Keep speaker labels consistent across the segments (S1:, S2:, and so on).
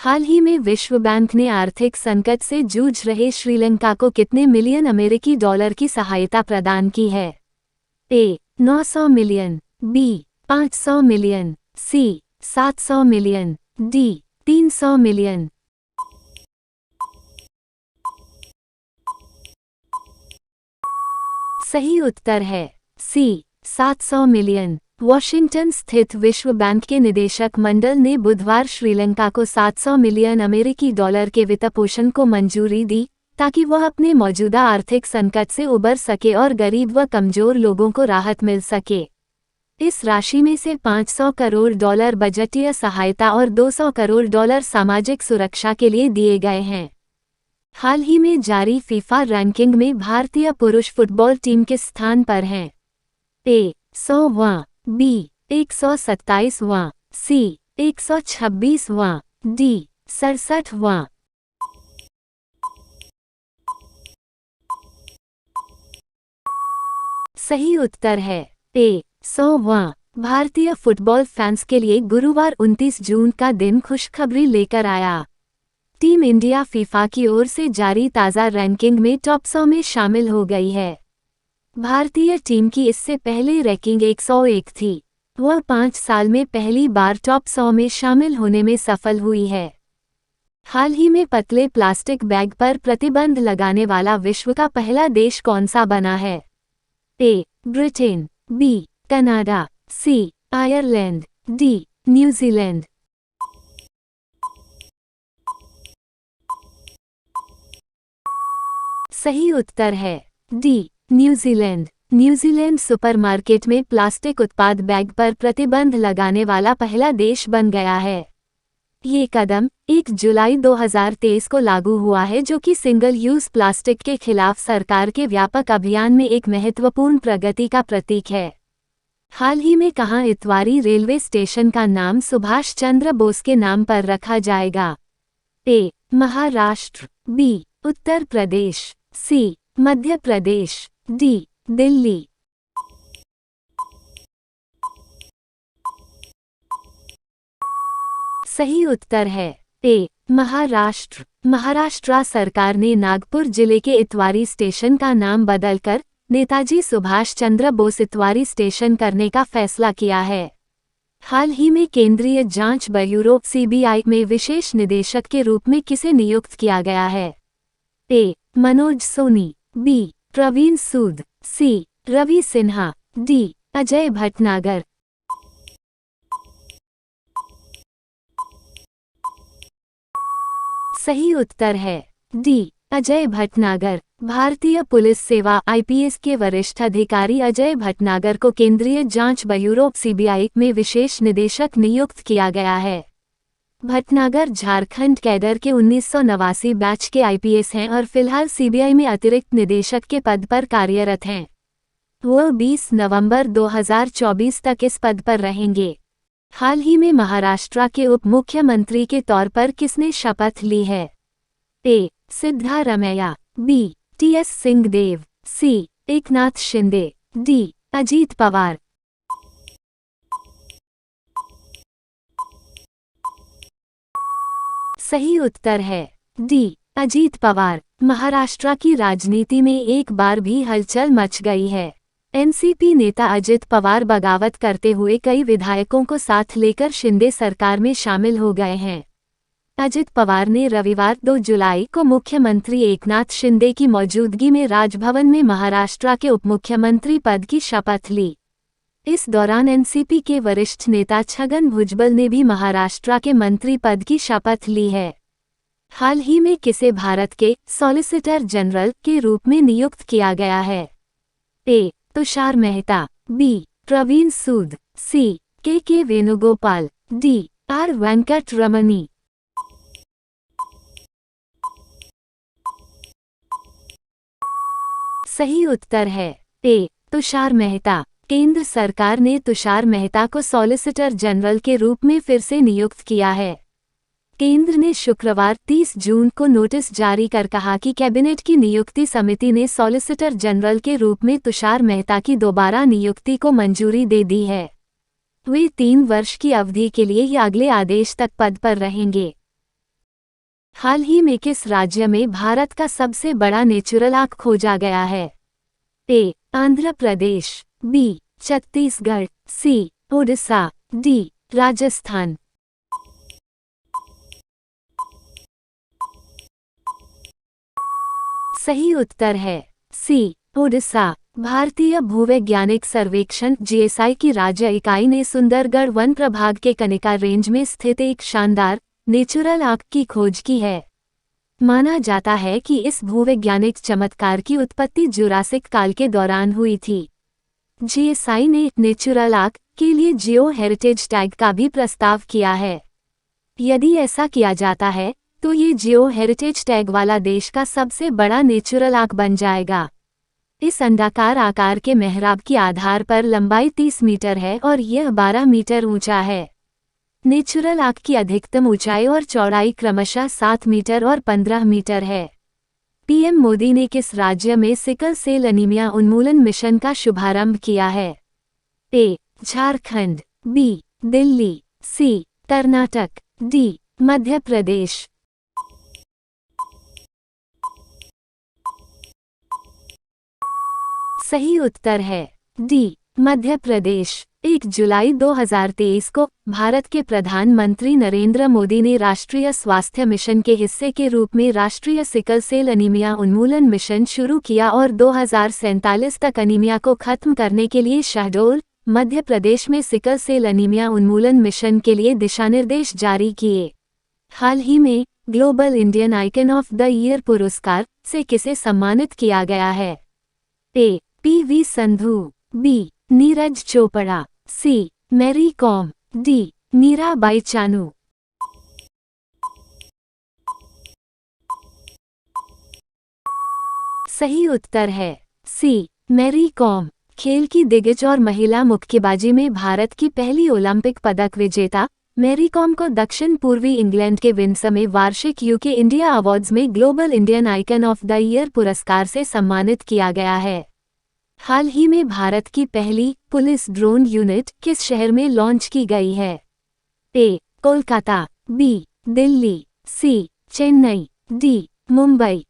S1: हाल ही में विश्व बैंक ने आर्थिक संकट से जूझ रहे श्रीलंका को कितने मिलियन अमेरिकी डॉलर की सहायता प्रदान की है? ए. 900 मिलियन, बी. 500 मिलियन, सी. 700 मिलियन, डी. 300 मिलियन। सही उत्तर है सी. 700 मिलियन। वॉशिंगटन स्थित विश्व बैंक के निदेशक मंडल ने बुधवार श्रीलंका को 700 मिलियन अमेरिकी डॉलर के वित्तपोषण को मंजूरी दी ताकि वह अपने मौजूदा आर्थिक संकट से उबर सके और गरीब व कमजोर लोगों को राहत मिल सके। इस राशि में से 500 करोड़ डॉलर बजटीय सहायता और 200 करोड़ डॉलर सामाजिक सुरक्षा के लिए दिए गए हैं। हाल ही में जारी फीफा रैंकिंग में भारतीय पुरुष फुटबॉल टीम किस स्थान पर हैं? ए. 100वां, बी. 127वां, सी. 126वां, डी. 67वां। सही उत्तर है ए. 100वां। भारतीय फुटबॉल फैंस के लिए गुरुवार 29 जून का दिन खुशखबरी लेकर आया। टीम इंडिया फीफा की ओर से जारी ताज़ा रैंकिंग में टॉप 100 में शामिल हो गई है। भारतीय टीम की इससे पहले रैंकिंग 101 थी। वह 5 साल में पहली बार टॉप 100 में शामिल होने में सफल हुई है। हाल ही में पतले प्लास्टिक बैग पर प्रतिबंध लगाने वाला विश्व का पहला देश कौन सा बना है? A. Britain, B. Canada, C. Ireland, D. New Zealand. सही उत्तर है डी. न्यूजीलैंड। न्यूजीलैंड सुपरमार्केट में प्लास्टिक उत्पाद बैग पर प्रतिबंध लगाने वाला पहला देश बन गया है। ये कदम 1 जुलाई 2023 को लागू हुआ है, जो कि सिंगल यूज प्लास्टिक के खिलाफ सरकार के व्यापक अभियान में एक महत्वपूर्ण प्रगति का प्रतीक है। हाल ही में कहाँ इतवारी रेलवे स्टेशन का नाम सुभाष चंद्र बोस के नाम पर रखा जाएगा? ए. महाराष्ट्र, बी. उत्तर प्रदेश, सी. मध्य प्रदेश, डी. दिल्ली। सही उत्तर है ए. महाराष्ट्र। महाराष्ट्र सरकार ने नागपुर जिले के इतवारी स्टेशन का नाम बदलकर नेताजी सुभाष चंद्र बोस इतवारी स्टेशन करने का फैसला किया है। हाल ही में केंद्रीय जांच ब्यूरो (सीबीआई) में विशेष निदेशक के रूप में किसे नियुक्त किया गया है? ए. मनोज सोनी, बी. प्रवीण सूद, सी. रवि सिन्हा, डी. अजय भटनागर। सही उत्तर है डी. अजय भटनागर। भारतीय पुलिस सेवा (आईपीएस) के वरिष्ठ अधिकारी अजय भटनागर को केंद्रीय जांच ब्यूरो (सीबीआई) में विशेष निदेशक नियुक्त किया गया है। भटनागर झारखंड कैडर के 1989 बैच के आईपीएस हैं और फिलहाल सीबीआई में अतिरिक्त निदेशक के पद पर कार्यरत हैं। वह 20 नवंबर 2024 तक इस पद पर रहेंगे। हाल ही में महाराष्ट्र के उप मुख्यमंत्री के तौर पर किसने शपथ ली है? ए. सिद्धारमैया, बी. टी.एस. सिंहदेव, सी. एकनाथ शिंदे, डी. अजीत पवार। सही उत्तर है डी. अजीत पवार। महाराष्ट्र की राजनीति में एक बार भी हलचल मच गई है। एनसीपी नेता अजित पवार बगावत करते हुए कई विधायकों को साथ लेकर शिंदे सरकार में शामिल हो गए हैं। अजित पवार ने रविवार 2 जुलाई को मुख्यमंत्री एकनाथ शिंदे की मौजूदगी में राजभवन में महाराष्ट्र के उपमुख्यमंत्री पद की शपथ ली। इस दौरान एनसीपी के वरिष्ठ नेता छगन भुजबल ने भी महाराष्ट्र के मंत्री पद की शपथ ली है। हाल ही में किसे भारत के सॉलिसिटर जनरल के रूप में नियुक्त किया गया है? ए. तुषार मेहता, बी. प्रवीण सूद, सी. के वेणुगोपाल, डी. आर. वेंकट रमनी। सही उत्तर है ए. तुषार मेहता। केंद्र सरकार ने तुषार मेहता को सॉलिसिटर जनरल के रूप में फिर से नियुक्त किया है। केंद्र ने शुक्रवार 30 जून को नोटिस जारी कर कहा कि कैबिनेट की नियुक्ति समिति ने सॉलिसिटर जनरल के रूप में तुषार मेहता की दोबारा नियुक्ति को मंजूरी दे दी है। वे 3 वर्ष की अवधि के लिए या अगले आदेश तक पद पर रहेंगे। हाल ही में किस राज्य में भारत का सबसे बड़ा नेचुरल आग खोजा गया है? ए. आंध्र प्रदेश, बी. छत्तीसगढ़, सी. उड़ीसा, डी. राजस्थान। सही उत्तर है सी. उड़ीसा। भारतीय भूवैज्ञानिक सर्वेक्षण जीएसआई की राज्य इकाई ने सुंदरगढ़ वन प्रभाग के कनिका रेंज में स्थित एक शानदार नेचुरल आग की खोज की है। माना जाता है कि इस भूवैज्ञानिक चमत्कार की उत्पत्ति जुरासिक काल के दौरान हुई थी। जीएसआई ने नेचुरल आग के लिए जियो हेरिटेज टैग का भी प्रस्ताव किया है। यदि ऐसा किया जाता है तो ये जियो हेरिटेज टैग वाला देश का सबसे बड़ा नेचुरल आग बन जाएगा। इस अंडाकार आकार के मेहराब की आधार पर लंबाई 30 मीटर है और यह 12 मीटर ऊंचा है। नेचुरल आग की अधिकतम ऊंचाई और चौड़ाई क्रमशः 7 मीटर और 15 मीटर है। पीएम मोदी ने किस राज्य में सिकल सेल एनीमिया उन्मूलन मिशन का शुभारंभ किया है? ए. झारखंड, बी. दिल्ली, सी. कर्नाटक, डी. मध्य प्रदेश। सही उत्तर है डी. मध्य प्रदेश। 1 जुलाई 2023 को भारत के प्रधानमंत्री नरेंद्र मोदी ने राष्ट्रीय स्वास्थ्य मिशन के हिस्से के रूप में राष्ट्रीय सिकल सेल एनीमिया उन्मूलन मिशन शुरू किया और 2047 तक एनीमिया को खत्म करने के लिए शहडोल, मध्य प्रदेश में सिकल सेल एनीमिया उन्मूलन मिशन के लिए दिशानिर्देश जारी किए। हाल ही में global Indian icon of the year पुरस्कार से किसे सम्मानित किया गया है? A. P V. Sindhu, B. Neeraj Chopra, C. Mary Kom, D. Mirabai Chanu. सही उत्तर है सी. मैरी कॉम। खेल की दिग्गज और महिला मुक्केबाजी में भारत की पहली ओलंपिक पदक विजेता मैरी कॉम को दक्षिण पूर्वी इंग्लैंड के विंडसर में वार्षिक यूके इंडिया अवार्ड्स में global Indian icon of the year पुरस्कार से सम्मानित किया गया है। हाल ही में भारत की पहली पुलिस ड्रोन यूनिट किस शहर में लॉन्च की गई है? A. Kolkata, B. Delhi, C. Chennai, D. Mumbai.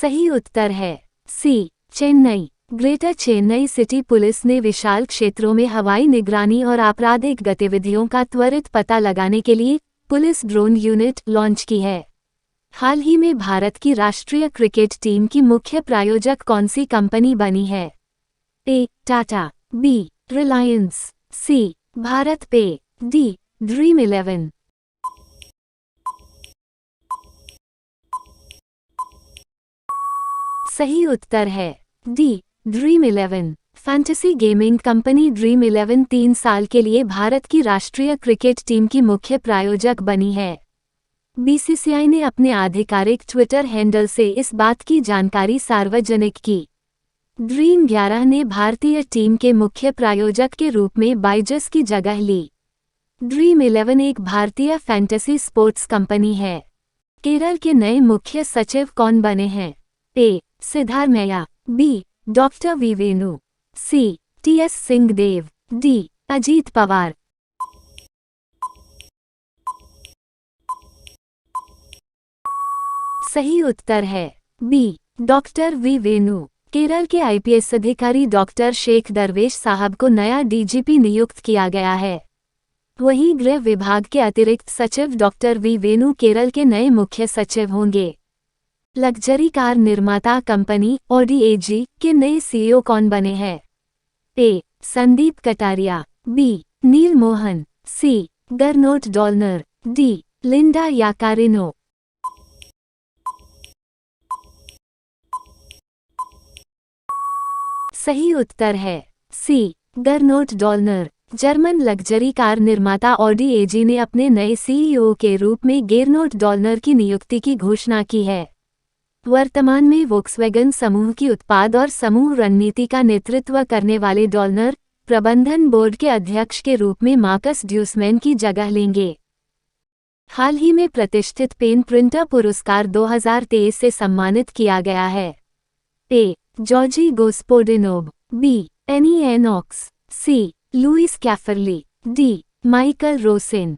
S1: सही उत्तर है C. Chennai. Greater Chennai city police ने विशाल क्षेत्रों में हवाई निगरानी और आपराधिक गतिविधियों का त्वरित पता लगाने के लिए पुलिस ड्रोन यूनिट लॉन्च की है। हाल ही में भारत की राष्ट्रीय क्रिकेट टीम की मुख्य प्रायोजक कौन सी कंपनी बनी है? ए. टाटा, बी. रिलायंस, सी. भारत पे, डी. ड्रीम 11। सही उत्तर है D. Dream 11। Fantasy gaming company dream 11 3 साल के लिए भारत की राष्ट्रीय क्रिकेट टीम की मुख्य प्रायोजक बनी है। बीसीसीआई ने अपने आधिकारिक ट्विटर हैंडल से इस बात की जानकारी सार्वजनिक की। ड्रीम 11 ने भारतीय टीम के मुख्य प्रायोजक के रूप में बाइजस की जगह ली। ड्रीम 11 एक भारतीय फैंटेसी स्पोर्ट्स कंपनी है। केरल के नए मुख्य सचिव कौन बने हैं? ए. सिद्धारमैया, बी. डॉक्टर वी वेणु, सी. टी.एस. सिंहदेव, डी. अजीत पवार। सही उत्तर है बी. डॉक्टर वी वेणु। केरल के आईपीएस अधिकारी डॉक्टर शेख दरवेश साहब को नया डीजीपी नियुक्त किया गया है। वहीं गृह विभाग के अतिरिक्त सचिव डॉक्टर वी वेणु केरल के नए मुख्य सचिव होंगे। लग्जरी कार निर्माता कंपनी ऑडी एजी के नए सीईओ कौन बने हैं? ए. संदीप कटारिया, बी. नील मोहन, सी. गरनोट डॉलनर, डी. Linda Yaccarino. सही उत्तर है सी. गरनोट डॉलनर। जर्मन लग्जरी कार निर्माता ऑडी एजी ने अपने नए सीईओ के रूप में गेरनोट डॉलनर की नियुक्ति की घोषणा की है। वर्तमान में वोक्सवैगन समूह की उत्पाद और समूह रणनीति का नेतृत्व करने वाले डॉलनर प्रबंधन बोर्ड के अध्यक्ष के रूप में मार्कस ड्यूसमैन की जगह लेंगे। हाल ही में प्रतिष्ठित पेन प्रिंटर पुरस्कार 2023 से सम्मानित किया गया है। A. Georgi Gospodinov, B. Annie Ernaux, C. Louis Cafferly, D Michael Rosen.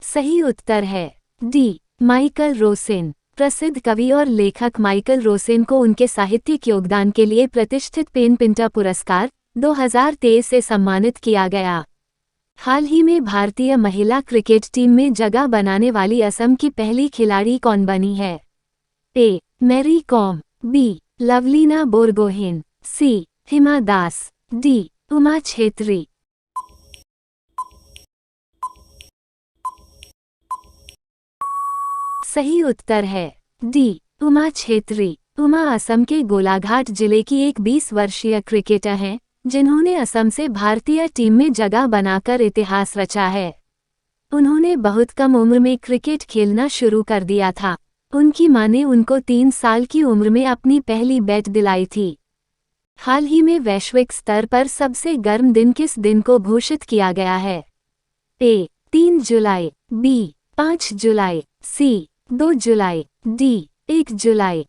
S1: सही उत्तर है डी माइकल रोसेन। प्रसिद्ध कवि और लेखक माइकल रोसेन को उनके साहित्यिक योगदान के लिए प्रतिष्ठित पेन पिंटर पुरस्कार 2023 से सम्मानित किया गया। हाल ही में भारतीय महिला क्रिकेट टीम में जगह बनाने वाली असम की पहली खिलाड़ी कौन बनी है? A Mary Kom, B Lovlina Borgohain, C Hima Das, D Uma Chhetri. सही उत्तर है डी उमा छेत्री। उमा असम के गोलाघाट जिले की एक 20 वर्षीय क्रिकेटर हैं जिन्होंने असम से भारतीय टीम में जगह बनाकर इतिहास रचा है। उन्होंने बहुत कम उम्र में क्रिकेट खेलना शुरू कर दिया था। उनकी मां ने उनको 3 साल की उम्र में अपनी पहली बैट दिलाई थी। हाल ही में वैश्विक स्तर पर सबसे गर्म दिन किस दिन को घोषित किया गया है? ए 3 जुलाई, बी 5 जुलाई, सी 2 जुलाई, डी 1 जुलाई।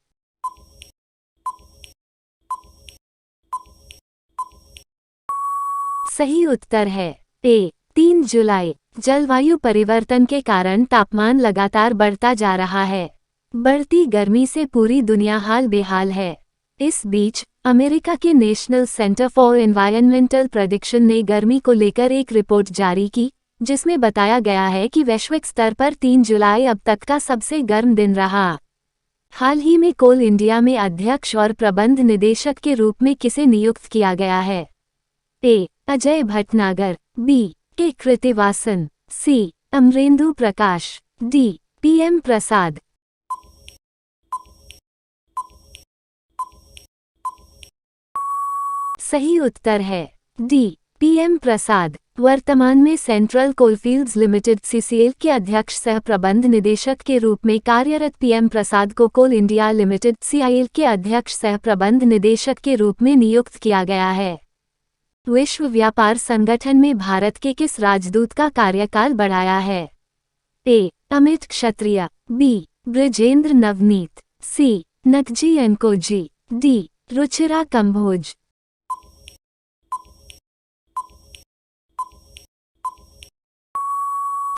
S1: सही उत्तर है ए 3 जुलाई। जलवायु परिवर्तन के कारण तापमान लगातार बढ़ता जा रहा है। बढ़ती गर्मी से पूरी दुनिया हाल बेहाल है। इस बीच अमेरिका के national centre for environmental prediction ने गर्मी को लेकर एक रिपोर्ट जारी की जिसमें बताया गया है कि वैश्विक स्तर पर 3 जुलाई अब तक का सबसे गर्म दिन रहा। हाल ही में कोल इंडिया में अध्यक्ष और प्रबंध निदेशक के रूप में किसे नियुक्त किया गया है? ए अजय भटनागर, बी के कृतिवासन, सी अमरेंदु प्रकाश, डी पीएम प्रसाद। सही उत्तर है डी पीएम प्रसाद। वर्तमान में सेंट्रल कोलफील्ड्स लिमिटेड सीसीएल के अध्यक्ष सह प्रबंध निदेशक के रूप में कार्यरत पीएम प्रसाद को कोल इंडिया लिमिटेड सीआईएल के अध्यक्ष सह प्रबंध निदेशक के रूप में नियुक्त किया गया है। विश्व व्यापार संगठन में भारत के किस राजदूत का कार्यकाल बढ़ाया है? ए अमित क्षत्रिय, बी ब्रजेंद्र नवनीत, सी नकजी एनकोजी, डी रुचिरा कंभोज।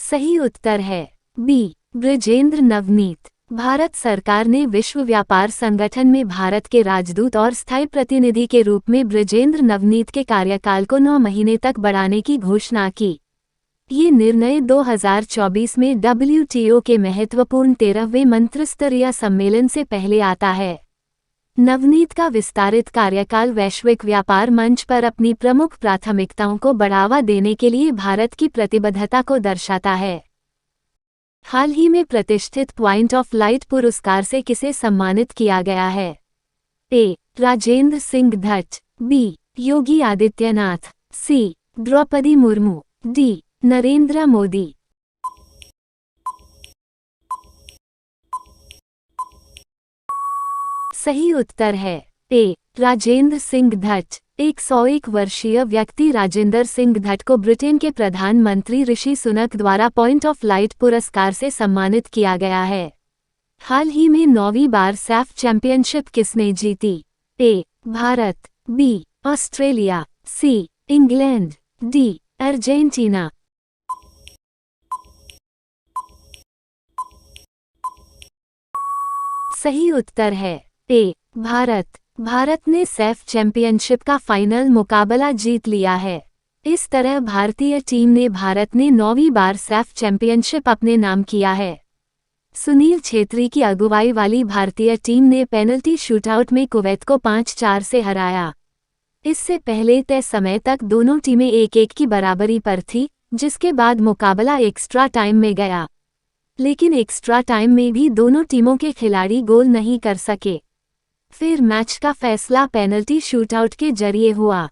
S1: सही उत्तर है बी ब्रजेंद्र नवनीत। भारत सरकार ने विश्व व्यापार संगठन में भारत के राजदूत और स्थायी प्रतिनिधि के रूप में ब्रजेंद्र नवनीत के कार्यकाल को 9 महीने तक बढ़ाने की घोषणा की। ये निर्णय 2024 में डब्ल्यूटीओ के महत्वपूर्ण 13वें मंत्रिस्तरीय सम्मेलन से पहले आता है। नवनीत का विस्तारित कार्यकाल वैश्विक व्यापार मंच पर अपनी प्रमुख प्राथमिकताओं को बढ़ावा देने के लिए भारत की प्रतिबद्धता को दर्शाता है। हाल ही में प्रतिष्ठित पॉइंट ऑफ लाइट पुरस्कार से किसे सम्मानित किया गया है? ए राजेंद्र सिंह धट, बी योगी आदित्यनाथ, सी द्रौपदी मुर्मू, डी नरेंद्र मोदी। सही उत्तर है ए राजेंद्र सिंह धट। 101 वर्षीय व्यक्ति राजेंद्र सिंह धट को ब्रिटेन के प्रधानमंत्री ऋषि सुनक द्वारा पॉइंट ऑफ लाइट पुरस्कार से सम्मानित किया गया है। हाल ही में 9वीं बार सैफ चैंपियनशिप किसने जीती? A Bharat, B Australia, C England, D Argentina. सही उत्तर है ए भारत। भारत ने सैफ चैंपियनशिप का फाइनल मुकाबला जीत लिया है। इस तरह भारतीय टीम ने भारत ने 9वीं बार सैफ चैंपियनशिप अपने नाम किया है। सुनील छेत्री की अगुवाई वाली भारतीय टीम ने पेनल्टी शूटआउट में कुवैत को 5-4 से हराया। इससे पहले तय समय तक दोनों टीमें 1-1 की बराबरी पर थी, जिसके बाद मुकाबला एक्स्ट्रा टाइम में गया। लेकिन एक्स्ट्रा टाइम में भी दोनों टीमों के खिलाड़ी गोल नहीं कर सके। फिर मैच का फैसला पेनल्टी शूटआउट के जरिए हुआ।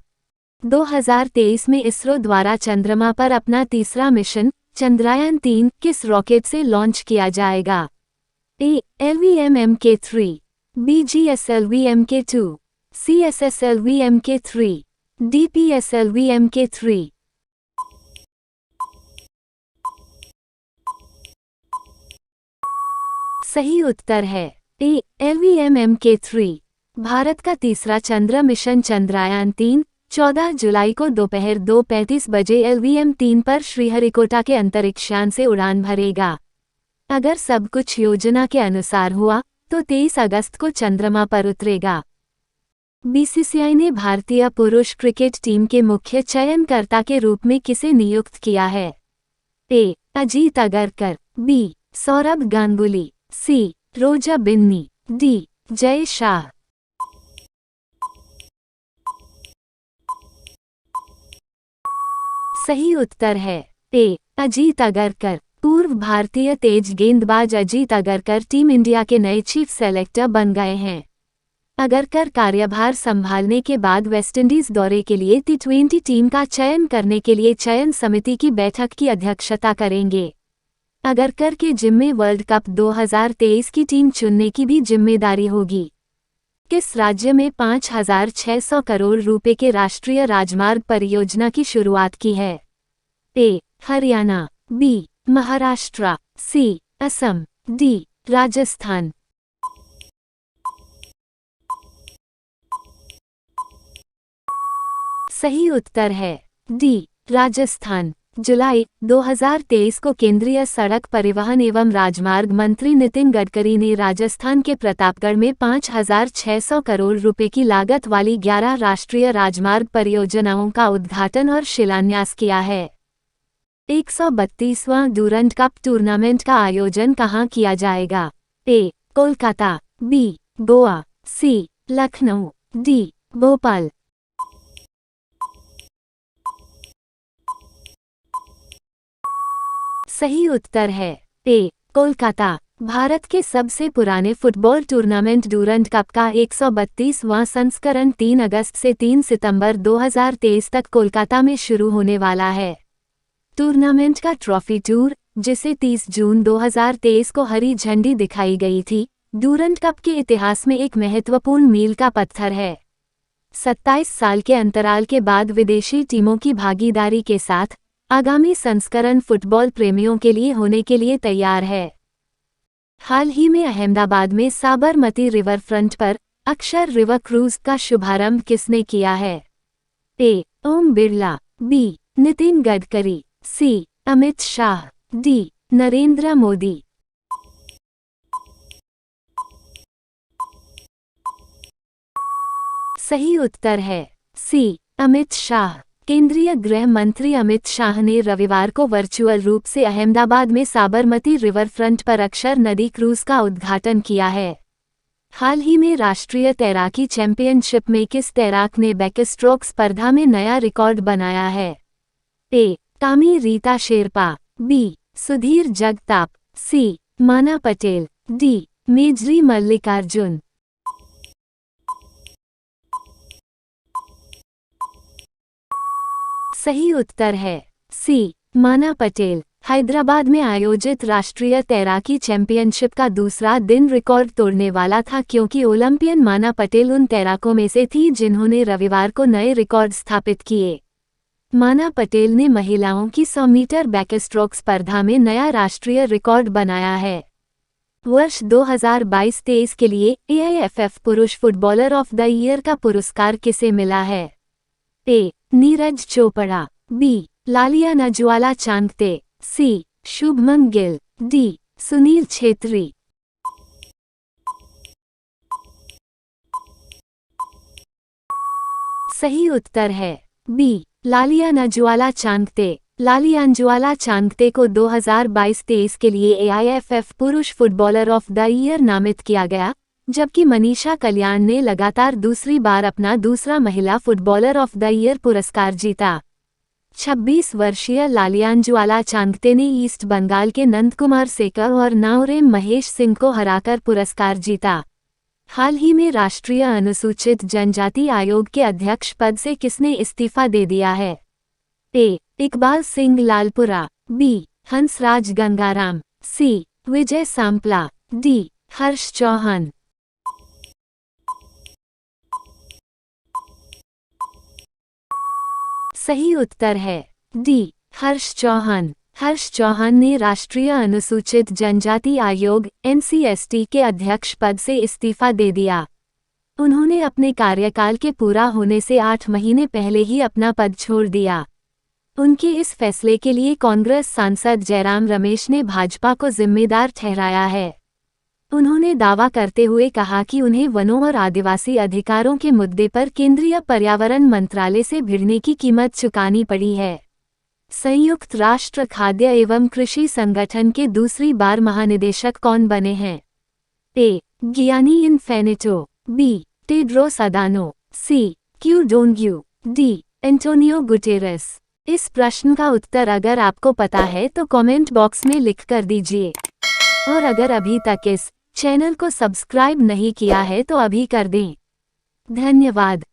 S1: 2023 में इसरो द्वारा चंद्रमा पर अपना तीसरा मिशन चंद्रयान-3 किस रॉकेट से लॉन्च किया जाएगा? ए LVMMK3, बी GSLV-MK2, सी SSLV-MK3, डी PSLV-MK3। सही उत्तर है ए LVMMK3। भारत का तीसरा चंद्र मिशन चंद्रयान-3 14 जुलाई को दोपहर 2:35 बजे LVM-3 पर श्रीहरिकोटा के अंतरिक्षयान से उड़ान भरेगा। अगर सब कुछ योजना के अनुसार हुआ तो 23 अगस्त को चंद्रमा पर उतरेगा। बीसीसीआई ने भारतीय पुरुष क्रिकेट टीम के मुख्य चयनकर्ता के रूप में किसे नियुक्त किया है? ए. अजीत अगरकर, बी. सौरभ गांगुली, सी. रोजा बिन्नी, डी. जय शाह। सही उत्तर है ए. अजीत अगरकर। पूर्व भारतीय तेज गेंदबाज अजीत अगरकर टीम इंडिया के नए चीफ सेलेक्टर बन गए हैं। अगरकर कार्यभार संभालने के बाद वेस्टइंडीज दौरे के लिए T20 टीम का चयन करने के लिए चयन समिति की बैठक की अध्यक्षता करेंगे। अगरकर के जिम्मे वर्ल्ड कप 2023 की टीम चुनने की भी जिम्मेदारी होगी। किस राज्य में 5,600 करोड़ रुपए के राष्ट्रीय राजमार्ग परियोजना की शुरुआत की है? ए. हरियाणा, बी. महाराष्ट्र, सी. असम, डी. राजस्थान। सही उत्तर है डी. राजस्थान। जुलाई 2023 को केंद्रीय सड़क परिवहन एवं राजमार्ग मंत्री नितिन गडकरी ने राजस्थान के प्रतापगढ़ में 5,600 करोड़ रुपए की लागत वाली 11 राष्ट्रीय राजमार्ग परियोजनाओं का उद्घाटन और शिलान्यास किया है। 132वां डूरंड कप टूर्नामेंट का आयोजन कहाँ किया जाएगा? ए. कोलकाता, बी. गोवा, सी. लखनऊ, डी. भोपाल। सही उत्तर है ए. कोलकाता। भारत के सबसे पुराने फुटबॉल टूर्नामेंट डूरंड कप का 132वां संस्करण 3 अगस्त से 3 सितंबर 2023 तक कोलकाता में शुरू होने वाला है। टूर्नामेंट का ट्रॉफी टूर, जिसे 30 जून 2023 को हरी झंडी दिखाई गई थी, डूरंड कप के इतिहास में एक महत्वपूर्ण मील का पत्थर है। 27 साल के अंतराल के बाद विदेशी टीमों की भागीदारी के साथ आगामी संस्करण फुटबॉल प्रेमियों के लिए होने के लिए तैयार है। हाल ही में अहमदाबाद में साबरमती रिवर फ्रंट पर अक्षर रिवर क्रूज का शुभारंभ किसने किया है? ए. ओम बिरला, बी. नितिन गडकरी, सी. अमित शाह, डी. नरेंद्र मोदी। सही उत्तर है सी. अमित शाह। केंद्रीय गृह मंत्री अमित शाह ने रविवार को वर्चुअल रूप से अहमदाबाद में साबरमती रिवर फ्रंट पर अक्षर नदी क्रूज का उद्घाटन किया है। हाल ही में राष्ट्रीय तैराकी चैंपियनशिप में किस तैराक ने बैकस्ट्रोक स्पर्धा में नया रिकॉर्ड बनाया है? ए. कामी रीता शेरपा, बी. सुधीर जगताप, सी. माना पटेल, डी. मेजरी मल्लिकार्जुन। सही उत्तर है सी. माना पटेल। हैदराबाद में आयोजित राष्ट्रीय तैराकी चैंपियनशिप का दूसरा दिन रिकॉर्ड तोड़ने वाला था, क्योंकि ओलंपियन माना पटेल उन तैराकों में से थी जिन्होंने रविवार को नए रिकॉर्ड स्थापित किए। माना पटेल ने महिलाओं की 100 मीटर बैकस्ट्रोक स्पर्धा में नया राष्ट्रीय रिकॉर्ड बनाया है। वर्ष 2022-23 के लिए AIFF पुरुष फुटबॉलर ऑफ द ईयर का पुरस्कार किसे मिला है? ए. नीरज चोपड़ा, बी. लालियाना ज्वाला चांगते, सी. शुभमन गिल, डी. सुनील छेत्री। सही उत्तर है बी. लालियाना ज्वाला चांगते। लालियाना चांगते को 2022-23 के लिए AIFF पुरुष फुटबॉलर ऑफ द ईयर नामित किया गया, जबकि मनीषा कल्याण ने लगातार दूसरी बार अपना दूसरा महिला फुटबॉलर ऑफ द ईयर पुरस्कार जीता। 26 वर्षीय लालियाना चांगते ने ईस्ट बंगाल के नंदकुमार सेकर और नाओरेम महेश सिंह को हराकर पुरस्कार जीता। हाल ही में राष्ट्रीय अनुसूचित जनजाति आयोग के अध्यक्ष पद से किसने इस्तीफा दे दिया है? ए. इकबाल सिंह लालपुरा, बी. हंसराज गंगाराम, सी. विजय सांपला, डी. हर्ष चौहान। सही उत्तर है डी. हर्ष चौहान। हर्ष चौहान ने राष्ट्रीय अनुसूचित जनजाति आयोग NCST के अध्यक्ष पद से इस्तीफा दे दिया। उन्होंने अपने कार्यकाल के पूरा होने से 8 महीने पहले ही अपना पद छोड़ दिया। उनके इस फैसले के लिए कांग्रेस सांसद जयराम रमेश ने भाजपा को जिम्मेदार ठहराया है। उन्होंने दावा करते हुए कहा कि उन्हें वनों और आदिवासी अधिकारों के मुद्दे पर केंद्रीय पर्यावरण मंत्रालय से भिड़ने की कीमत चुकानी पड़ी है। संयुक्त राष्ट्र खाद्य एवं कृषि संगठन के दूसरी बार महानिदेशक कौन बने हैं? A. Gianni Infantino, B. Tedros Adhanom, C. Qu Dongyu, D. Antonio Guterres. इस प्रश्न का उत्तर अगर आपको पता है तो कमेंट बॉक्स में लिख कर दीजिए, और अगर अभी तक इस चैनल को सब्सक्राइब नहीं किया है तो अभी कर दें। धन्यवाद।